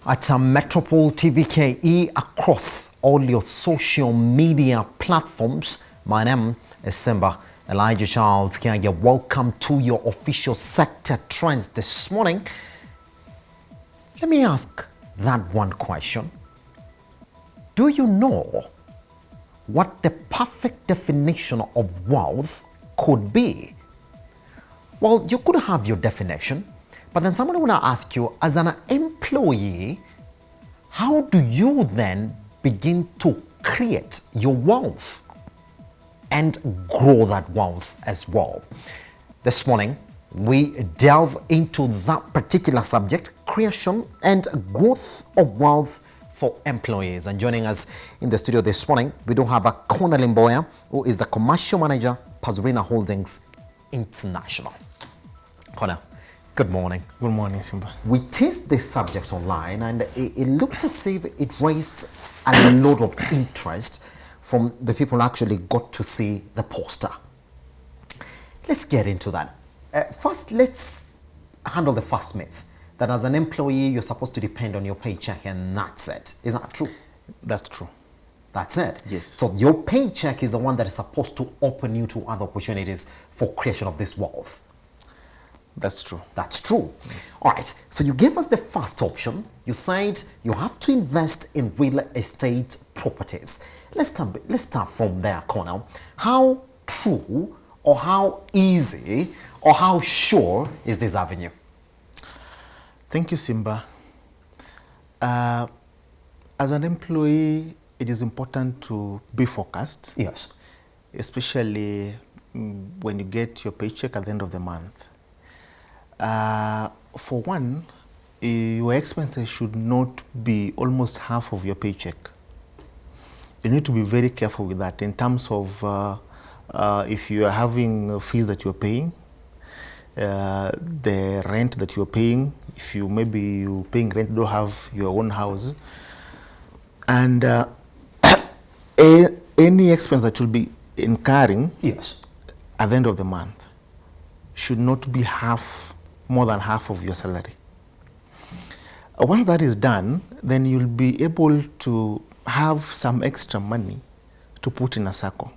At Metropole TVKE across all your social media platforms. My name is Simba Elijah Charles Kianya. Welcome to your official sector trends this morning. Let me ask that one question. Do you know what the perfect definition of wealth could be? Well, you could have your definition, but then somebody will ask you, as an employee, how do you then begin to create your wealth and grow that wealth as well? This morning, we delve into that particular subject, creation and growth of wealth for employees. And joining us in the studio this morning, we do have a Cornel Mboya, who is the commercial manager, Pazurina Holdings International. Cornel, good morning. Good morning, Simba. We tested this subject online and it looked as if it raised a lot of interest from the people who actually got to see the poster. Let's get into that. First, let's handle the first myth that as an employee, you're supposed to depend on your paycheck and that's it. Is that true? That's true. That's it? Yes. So your paycheck is the one that is supposed to open you to other opportunities for creation of this wealth. That's true. That's true. Yes. All right. So you gave us the first option. You said you have to invest in real estate properties. Let's start from there, Cornel. How true or how easy or how sure is this avenue? Thank you, Simba. As an employee, it is important to be focused. Yes. Especially when you get your paycheck at the end of the month. For one, your expenses should not be almost half of your paycheck. You need to be very careful with that in terms of if you are having fees that you're paying, the rent that you're paying, if you maybe you paying rent, don't have your own house, and any expense that you'll be incurring Yes. at the end of the month should not be more than half of your salary. Once that is done, then you'll be able to have some extra money to put in a circle,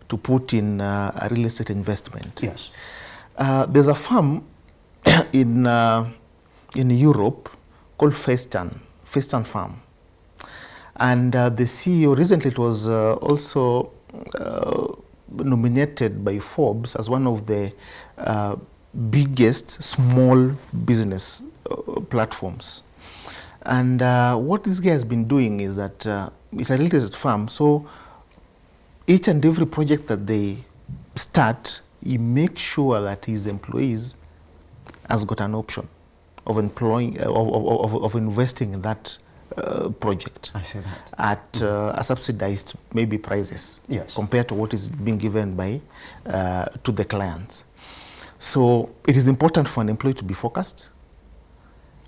to put in a real estate investment. Yes. There's a firm in Europe called Feston Farm. And the CEO, recently it was also nominated by Forbes as one of the biggest small business platforms. And what this guy has been doing is that it's a real estate firm, so each and every project that they start, he makes sure that his employees has got an option of employing of investing in that project. I see that. At a subsidized maybe prices. Yes. Compared to what is being given by to the clients. So it is important for an employee to be focused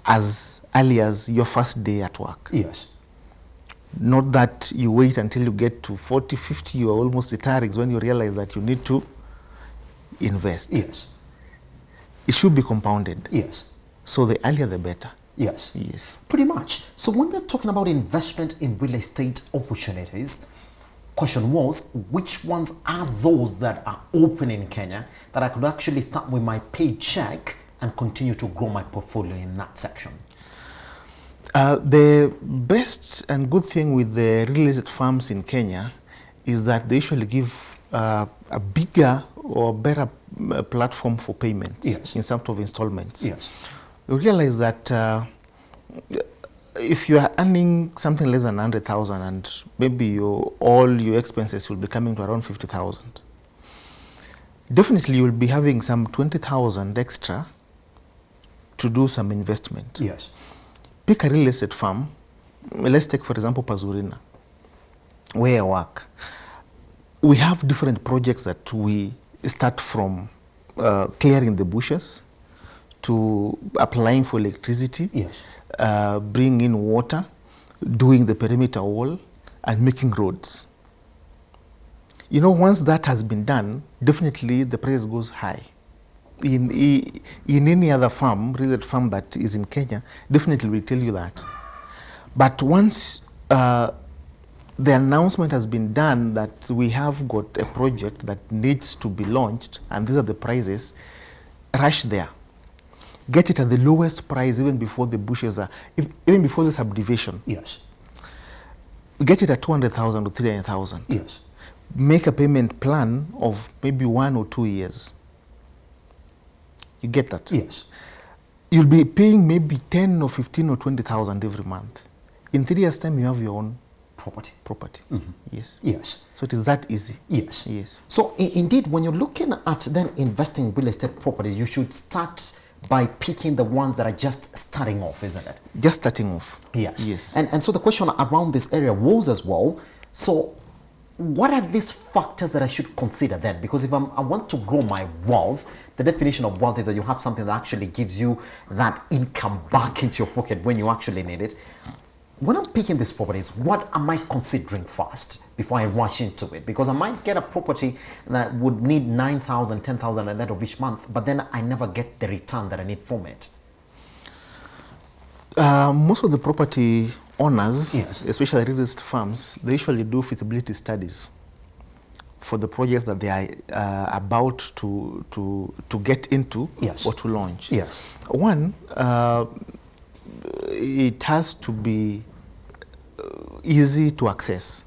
as early as your first day at work. Yes. Not that you wait until you get to 40, 50, you are almost retiring when you realize that you need to invest. Yes. It should be compounded. Yes. So the earlier the better. Yes. Yes. Pretty much. So when we're talking about investment in real estate opportunities, question was, which ones are those that are open in Kenya that I could actually start with my paycheck and continue to grow my portfolio in that section? The best and good thing with the real estate firms in Kenya is that they usually give a bigger or better platform for payments. Yes. In terms of installments. Yes. You realize that if you are earning something less than 100,000 and maybe all your expenses will be coming to around 50,000, definitely you will be having some 20,000 extra to do some investment. Yes. Pick a real estate firm. Let's take, for example, Pazurina, where I work. We have different projects that we start from clearing the bushes to applying for electricity, Yes. Bringing in water, doing the perimeter wall, and making roads. You know, once that has been done, definitely the price goes high. in any other farm, real estate farm that is in Kenya, definitely will tell you that. But once the announcement has been done that we have got a project that needs to be launched and these are the prices, rush there. Get it at the lowest price even before the bushes are, even before the subdivision. Yes. Get it at 200,000 or 300,000. Yes. Make a payment plan of maybe 1 or 2 years. You get that? Yes. You'll be paying maybe 10 or 15 or 20,000 every month. In 3 years' time, you have your own Property. Yes. Yes. So it is that easy. Yes. Yes. So indeed, when you're looking at then investing in real estate properties, you should start by picking the ones that are just starting off, isn't it? Just starting off. Yes. Yes. And so the question around this area was as well, so what are these factors that I should consider then? Because if I want to grow my wealth, the definition of wealth is that you have something that actually gives you that income back into your pocket when you actually need it. When I'm picking these properties, what am I considering first before I rush into it? Because I might get a property that would need 9,000, 10,000 at the end of each month, but then I never get the return that I need from it. Most of the property owners, Yes. especially real estate firms, they usually do feasibility studies for the projects that they are about to get into. Yes. Or to launch. Yes. One, it has to be easy to access.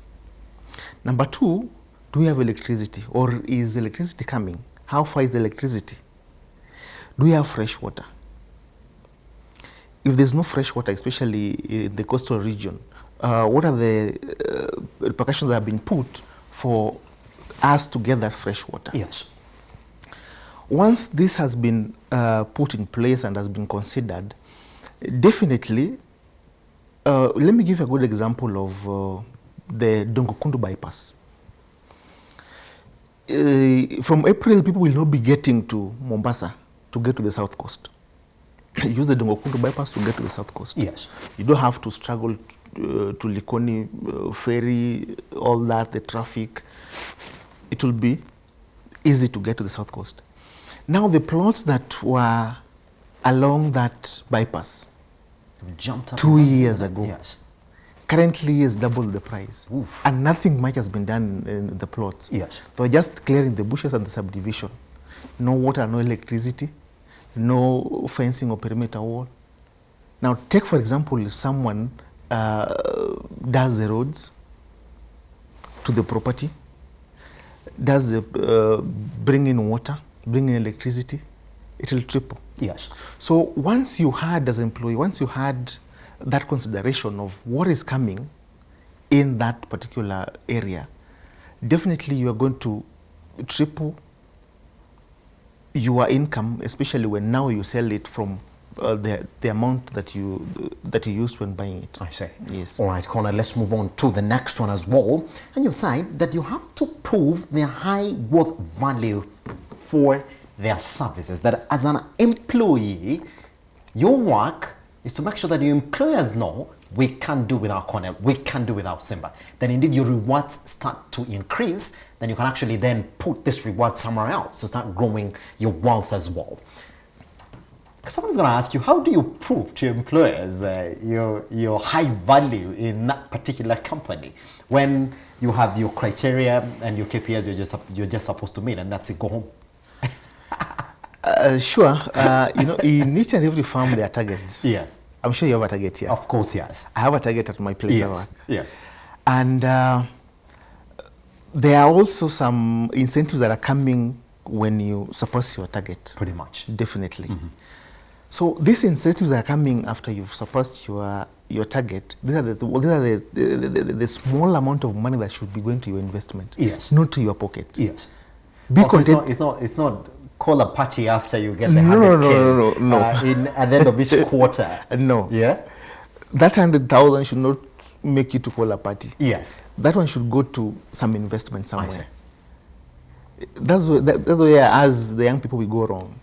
Number two, do we have electricity, or is electricity coming? How far is the electricity? Do we have fresh water? If there's no fresh water, especially in the coastal region, what are the repercussions that have been put for us to get that fresh water? Yes. Once this has been put in place and has been considered, definitely, let me give a good example of the Dongokundu bypass. From April, people will not be getting to Mombasa to get to the south coast. Use the Dongokundu bypass to get to the south coast. Yes. You don't have to struggle to Likoni ferry, all that, the traffic. It will be easy to get to the south coast. Now, the plots that were along that bypass Jumped up 2 years ago, Yes. currently is double the price. Oof. And nothing much has been done in the plots. Yes. So just clearing the bushes and the subdivision. No water, no electricity, no fencing or perimeter wall. Now take, for example, if someone does the roads to the property, does the bring in water, bring in electricity, it will triple. Yes. So once you had, as an employee, once you had that consideration of what is coming in that particular area, definitely you are going to triple your income, especially when now you sell it from the amount that you used when buying it. I see. Yes. All right, Connor, let's move on to the next one as well. And you said that you have to prove their high worth value for their services. That as an employee, your work is to make sure that your employers know we can't do without Connor, we can't do without Simba. Then indeed your rewards start to increase. Then you can actually then put this reward somewhere else to start growing your wealth as well. Someone's going to ask you, how do you prove to your employers your high value in that particular company when you have your criteria and your KPIs you're just supposed to meet, and that's it, go home? Sure. In each and every firm there are targets. Yes. I'm sure you have a target here. Of course, yes. I have a target at my place of work. Yes. And there are also some incentives that are coming when you surpass your target. Pretty much. Definitely. Mm-hmm. So these incentives are coming after you've surpassed your target. These are the small amount of money that should be going to your investment. Yes. Not to your pocket. Yes. Be Also, content. it's not call a party after you get the No, 100K no. at the end of each quarter. No. Yeah? That 100,000 should not make you to call a party. Yes. That one should go to some investment I somewhere. That's where, as the young people, we go wrong.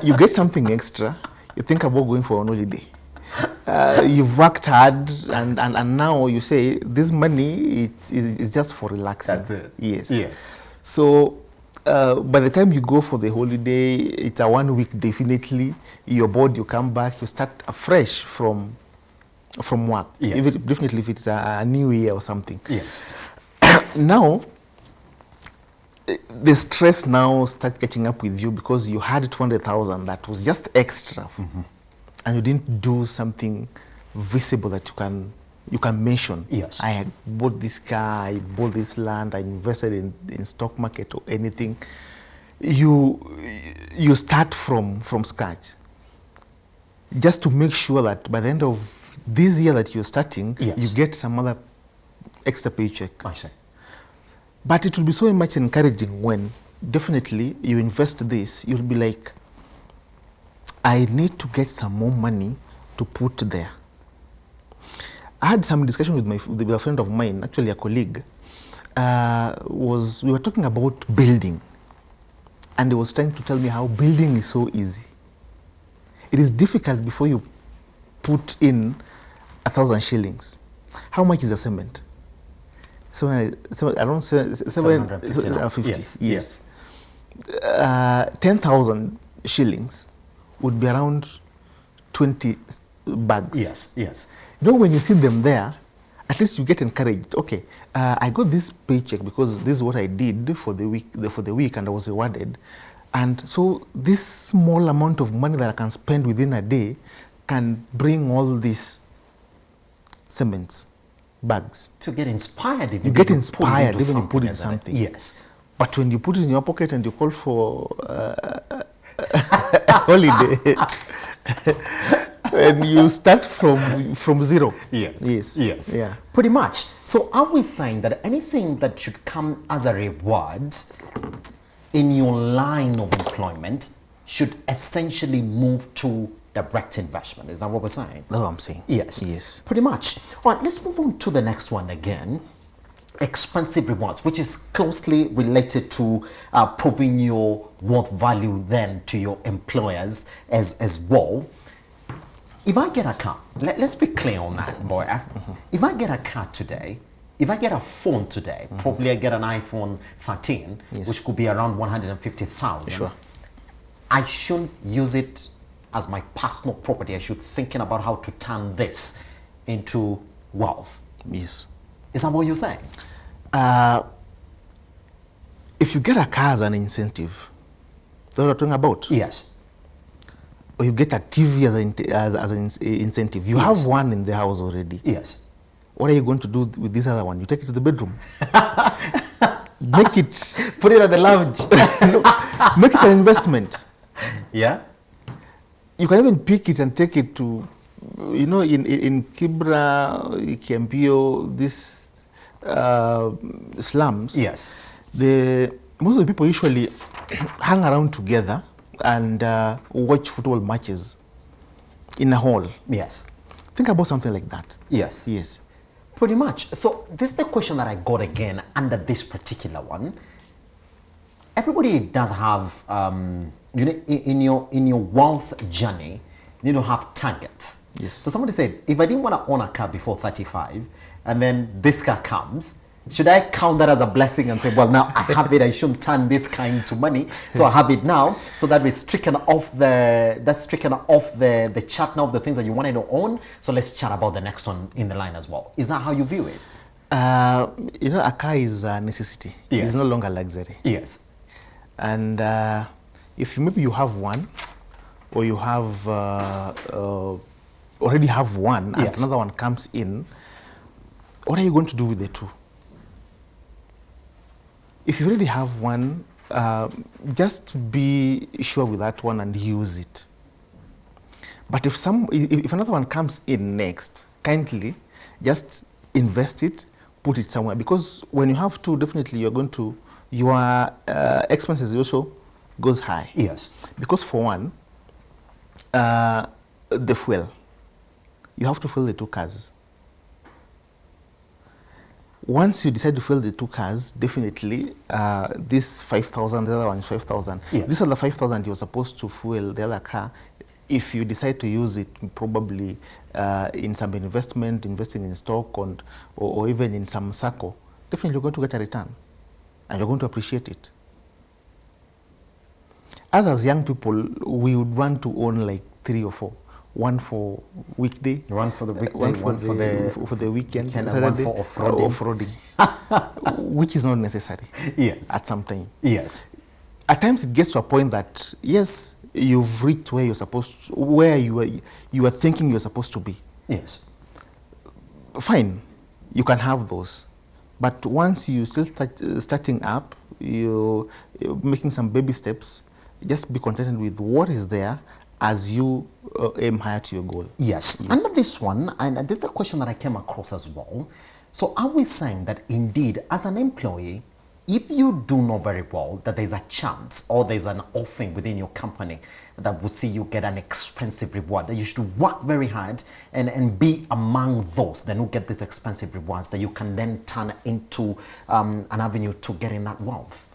You get something extra, you think about going for an holiday. You've worked hard, and now you say this money is just for relaxing. That's it. Yes. Yes. So by the time you go for the holiday, it's a 1 week definitely. You're bored, you come back, you start afresh from work. Yes. Definitely if it's a new year or something. Yes. Now, the stress now starts catching up with you because you had 200,000 that was just extra, and you didn't do something visible that you can mention. Yes. I had bought this car, I bought this land, I invested in stock market or anything. You start from scratch, just to make sure that by the end of this year that you're starting, Yes. you get some other extra paycheck. I see. But it will be so much encouraging when definitely you invest this, you'll be like, I need to get some more money to put there. I had some discussion with a friend of mine, actually a colleague. We were talking about building, and he was trying to tell me how building is so easy. It is difficult before you put in 1,000 shillings. How much is a cement? Around 750. Yes. 10,000 shillings would be around 20 bags. Yes. Yes. You know, when you see them there, at least you get encouraged. Okay, I got this paycheck because this is what I did for the week, and I was rewarded. And so this small amount of money that I can spend within a day can bring all these cements, bags. To get inspired. You get inspired even you put in something. Yes. But when you put it in your pocket and you call for a holiday, and you start from zero. Yes. Yes. Yes. Yeah. Pretty much. So are we saying that anything that should come as a reward in your line of employment should essentially move to direct investment? Is that what we're saying? That's what I'm saying. Yes. Yes. Pretty much. All right, let's move on to the next one again. Expensive rewards, which is closely related to proving your worth value then to your employers as well. If I get a car, let's be clear on that, boy. If I get a car today, if I get a phone today, probably I get an iPhone 13, Yes. which could be around 150,000. Sure. I shouldn't use it as my personal property. I should thinking about how to turn this into wealth. Yes. Is that what you're saying? If you get a car as an incentive, that's what we're talking about. Yes. Or you get a TV as an incentive. You Yes. have one in the house already. Yes. What are you going to do with this other one? You take it to the bedroom. Make it Put it on the lounge. make it an investment. Yeah. You can even pick it and take it to, in Kibra, Kiempio, these slums. Yes. Most of the people usually hang around together and watch football matches in a hall. Yes. Think about something like that. Yes. Yes. Pretty much. So this is the question that I got again under this particular one. Everybody does have, in your wealth journey, you need to have targets. Yes. So somebody said, if I didn't want to own a car before 35, and then this car comes, should I count that as a blessing and say, well, now I have it, I shouldn't turn this car into money, so I have it now, so that it's stricken off the chart now of the things that you wanted to own. So let's chat about the next one in the line as well. Is that how you view it? A car is a necessity. Yes. It's no longer luxury. Yes. And if maybe you have one, or you have already have one, and Yes. another one comes in, what are you going to do with the two? If you already have one, just be sure with that one and use it. But if another one comes in next, kindly just invest it, put it somewhere. Because when you have two, definitely your expenses also goes high. Yes. Because for one, the fuel, you have to fuel the two cars. Once you decide to fuel the two cars, definitely this 5,000, the other one is 5,000. Yeah. These are the 5,000 you're supposed to fuel the other car. If you decide to use it, probably in some investment, investing in stock, or even in some circle, definitely you're going to get a return, and you're going to appreciate it. as young people, we would want to own like 3 or 4. One for weekday, One for the weekday, one for the weekend, and Saturday, one for off-roading. Which is not necessary. Yes. At some time. Yes. At times it gets to a point that yes, you've reached where you're supposed to, where you are thinking you're supposed to be. Yes. Fine, you can have those, but once you still starting up, you're making some baby steps. Just be contented with what is there as you aim higher to your goal. Yes. Under this one, and this is the question that I came across as well. So are we saying that indeed, as an employee, if you do know very well that there's a chance or there's an offering within your company that would see you get an expensive reward, that you should work very hard and be among those that who get these expensive rewards that you can then turn into an avenue to getting that wealth?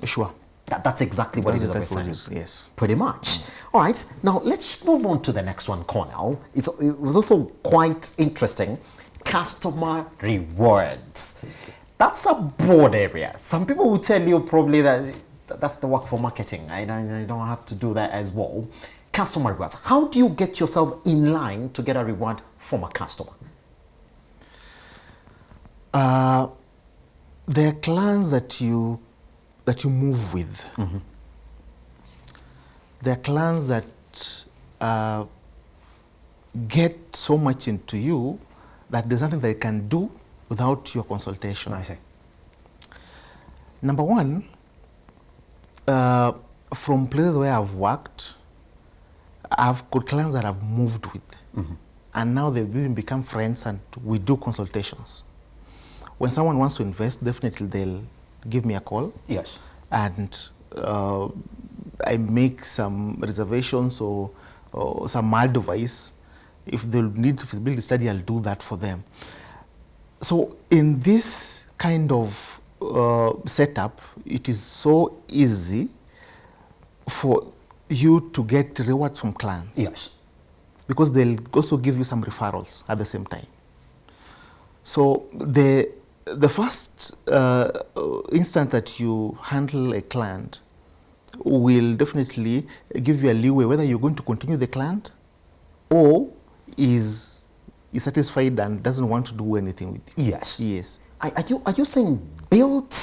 Sure. That's exactly what it is that we're saying. Yes. Pretty much. All right. Now, let's move on to the next one, Cornell. It was also quite interesting. Customer rewards. That's a broad area. Some people will tell you probably that that's the work for marketing. I don't have to do that as well. Customer rewards. How do you get yourself in line to get a reward from a customer? There are clients that you move with. Mm-hmm. There are clients that get so much into you that there's nothing they can do without your consultation. I see. Number one, from places where I've worked, I've got clients that I've moved with. Mm-hmm. And now they've even become friends and we do consultations. When someone wants to invest, definitely they'll give me a call. Yes. And I make some reservations or some advice. If they'll need a feasibility study, I'll do that for them. So in this kind of setup, it is so easy for you to get rewards from clients. Yes. Because they'll also give you some referrals at the same time. So the first instant that you handle a client will definitely give you a leeway whether you're going to continue the client or is satisfied and doesn't want to do anything with you. Yes. Yes. Are you saying build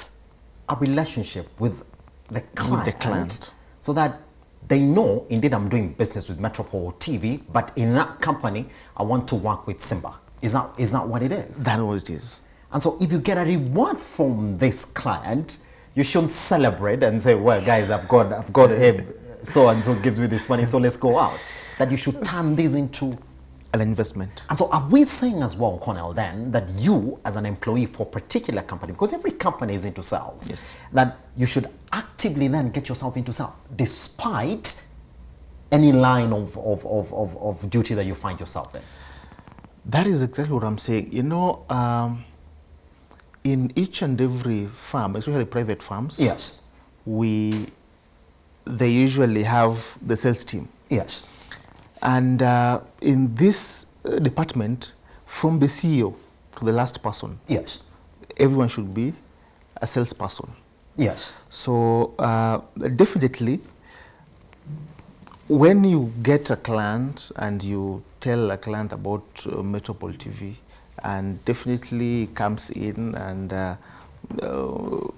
a relationship with the client, so that they know indeed I'm doing business with Metropole TV, but in that company I want to work with Simba? Is that what it is? That's what it is. And so if you get a reward from this client, you shouldn't celebrate and say, well, guys, I've got him, so and so gives me this money, so let's go out. That you should turn this into an investment. And so are we saying as well, Cornell, then, that you as an employee for a particular company, because every company is into sales, yes, that you should actively then get yourself into sales, despite any line of duty that you find yourself in? That is exactly what I'm saying. You know, in each and every farm, especially private farms, yes, they usually have the sales team. Yes. And in this department, from the CEO to the last person, yes, everyone should be a salesperson. Yes. So definitely, when you get a client and you tell a client about Metropole TV, and definitely comes in and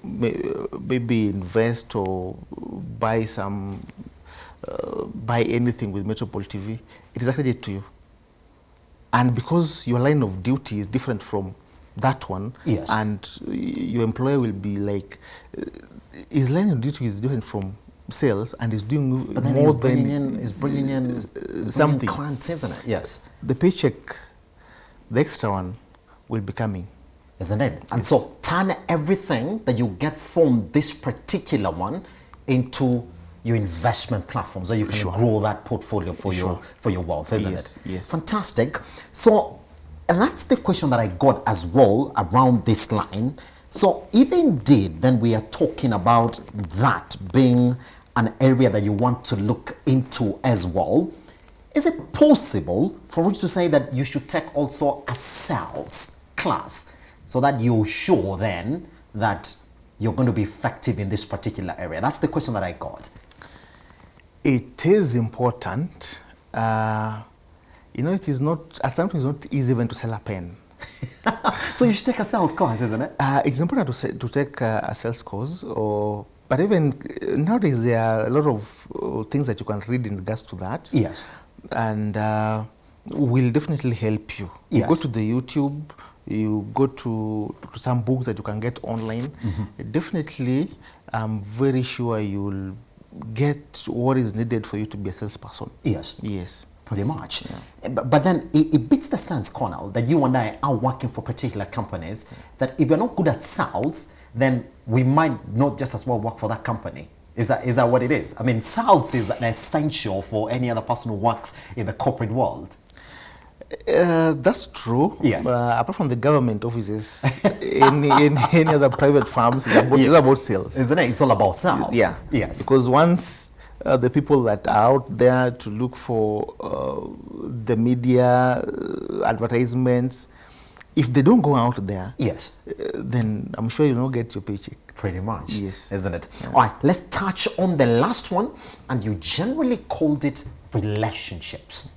maybe invest or buy anything with Metropole TV, it is accredited to you. And because your line of duty is different from that one, yes, and your employer will be like, his line of duty is different from sales and is doing more than is bringing in something. Clients, isn't it? Yes. The paycheck, the extra one, will be coming. Isn't it? And so turn everything that you get from this particular one into your investment platform, so you can grow that portfolio for your wealth, isn't it? Yes. Fantastic. So, and that's the question that I got as well around this line. So if indeed then we are talking about that being an area that you want to look into as well, is it possible for you to say that you should take also a sales class so that you're sure then that you're going to be effective in this particular area? That's the question that I got. It is important. It is not, at times it's not easy even to sell a pen. So you should take a sales class, isn't it? It's important to take a sales course, but even nowadays there are a lot of things that you can read in regards to that. Yes. And will definitely help you. Yes. You go to the YouTube, you go to some books that you can get online. Definitely, I'm very sure you'll get what is needed for you to be a salesperson. Yes. Yes. Pretty much. Yeah. But then it beats the sense, Colonel, that you and I are working for particular companies, that if you're not good at sales, then we might not just as well work for that company. Is that what it is? I mean, sales is an essential for any other person who works in the corporate world. That's true. Yes. Apart from the government offices, any other private firms, it's about sales. Isn't it? It's all about sales. Yeah. Yes. Because once the people that are out there to look for the media advertisements, if they don't go out there, yes, then I'm sure you'll not get your paycheck. Pretty much. Yes. Isn't it? Yeah. All right, let's touch on the last one. And you generally called it relationships,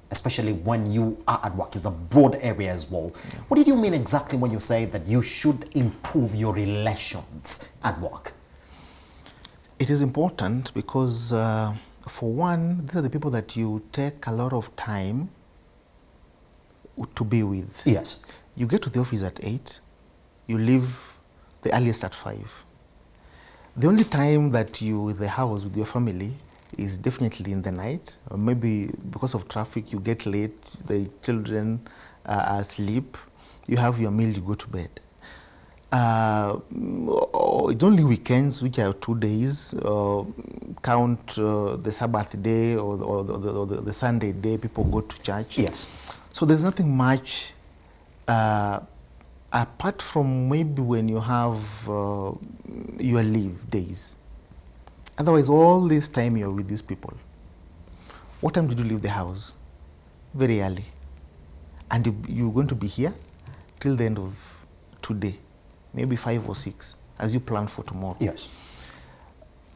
especially when you are at work. It's a broad area as well. Yeah. What did you mean exactly when you say that you should improve your relations at work? It is important because, for one, these are the people that you take a lot of time to be with. Yes. You get to the office at 8, you leave the earliest at 5. The only time that you're in the house with your family is definitely in the night, or maybe because of traffic you get late, the children are asleep, you have your meal, you go to bed. It's only weekends, which are 2 days, count the Sabbath day or the Sunday day, people go to church. Yes. So there's nothing much, apart from maybe when you have your leave days. Otherwise, all this time you're with these people. What time did you leave the house? Very early. And you're going to be here till the end of today. Maybe 5 or 6, as you plan for tomorrow. Yes.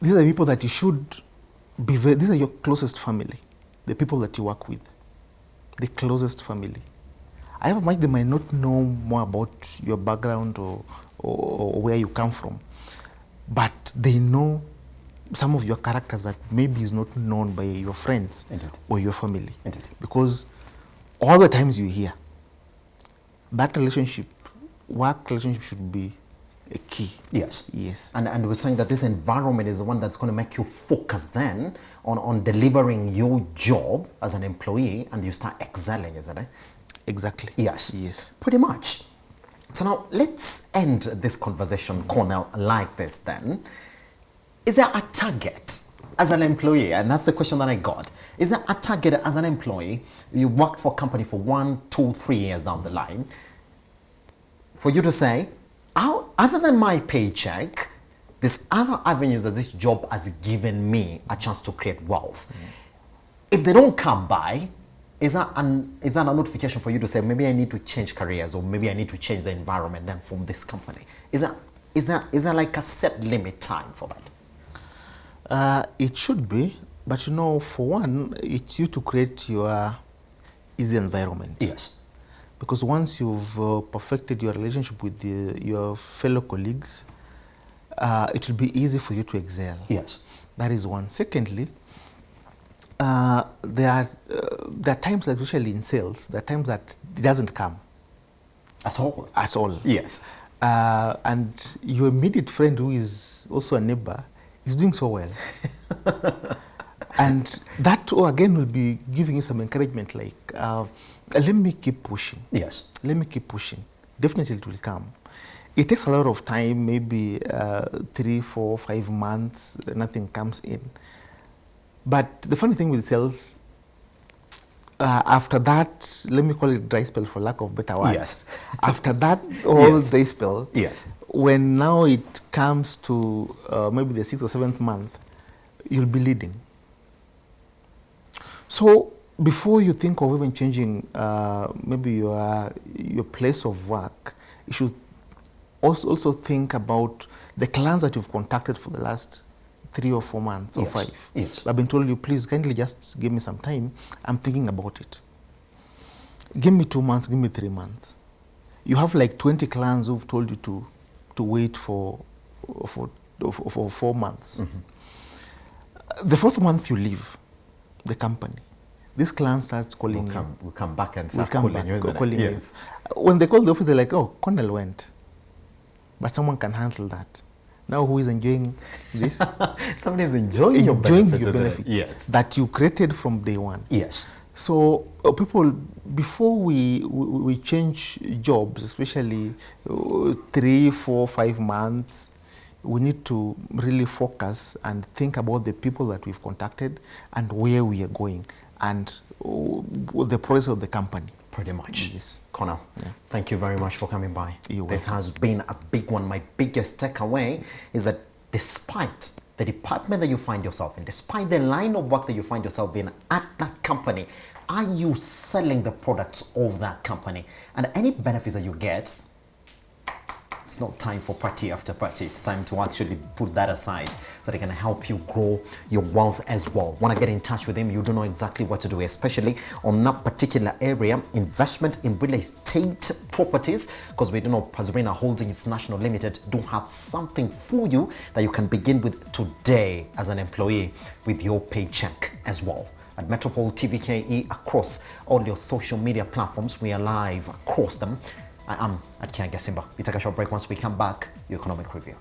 These are the people that you should be these are your closest family, the people that you work with, the closest family. However much they might not know more about your background or where you come from, but they know some of your characters that maybe is not known by your friends. Indeed. Or your family. Indeed. Because all the times you're here, that relationship, work relationship should be a key. Yes. Yes. And we're saying that this environment is the one that's going to make you focus then on delivering your job as an employee, and you start excelling, isn't it? Exactly. Yes. Yes. Pretty much. So now let's end this conversation, Cornell, like this then. Is there a target as an employee? And that's the question that I got. Is there a target as an employee? You worked for a company for 1, 2, 3 years down the line, for you to say, other than my paycheck, there's other avenues that this job has given me a chance to create wealth. If they don't come by, is that a notification for you to say, maybe I need to change careers, or maybe I need to change the environment then from this company? Is that like a set limit time for that? It should be, but for one, it's you to create your easy environment. Yes. Because once you've perfected your relationship with your fellow colleagues, it will be easy for you to excel. Yes. That is one. Secondly, there are times, especially in sales, there are times that it doesn't come. At all? At all. Yes. And your immediate friend, who is also a neighbor, is doing so well. And that, again, will be giving you some encouragement, like, let me keep pushing. Yes. Let me keep pushing. Definitely it will come. It takes a lot of time, maybe 3, 4, 5 months, nothing comes in. But the funny thing with sales, after that, let me call it dry spell for lack of better words. Yes. After that whole dry spell, yes, when now it comes to maybe the 6th or 7th month, you'll be leading. So before you think of even changing maybe your place of work, you should also think about the clients that you've contacted for the last 3 or 4 months or Yes, 5. yes. I've been told you, please kindly just give me some time. I'm thinking about it. Give me 2 months, give me 3 months. You have like 20 clients who've told you to wait for 4 months. The 4th month you leave the company, this client starts calling you. We'll come back and Will start come calling back, you, isn't it? calling you. Yes. When they call the office, they're like, oh, Cornell went. But someone can handle that. Now who is enjoying this? Somebody is enjoying your Enjoying benefits, your isn't it? benefits Yes. that you created from day one. Yes. So people, before we change jobs, especially 3, 4, 5 months, we need to really focus and think about the people that we've contacted and where we are going and the progress of the company. Pretty much. Yes. Connor, thank you very much for coming by. You're This welcome. has been a big one. My biggest takeaway is that despite the department that you find yourself in, despite the line of work that you find yourself in at that company, are you selling the products of that company? And any benefits that you get, it's not time for party after party. It's time to actually put that aside so they can help you grow your wealth as well. Want to get in touch with him, you don't know exactly what to do, especially on that particular area, investment in real estate properties, because we do know Pazarina Holdings National Limited do have something for you that you can begin with today as an employee with your paycheck as well. At Metropole TVKE across all your social media platforms, we are live across them. I am at Kiange Simba. We take a short break. Once we come back, your economic review.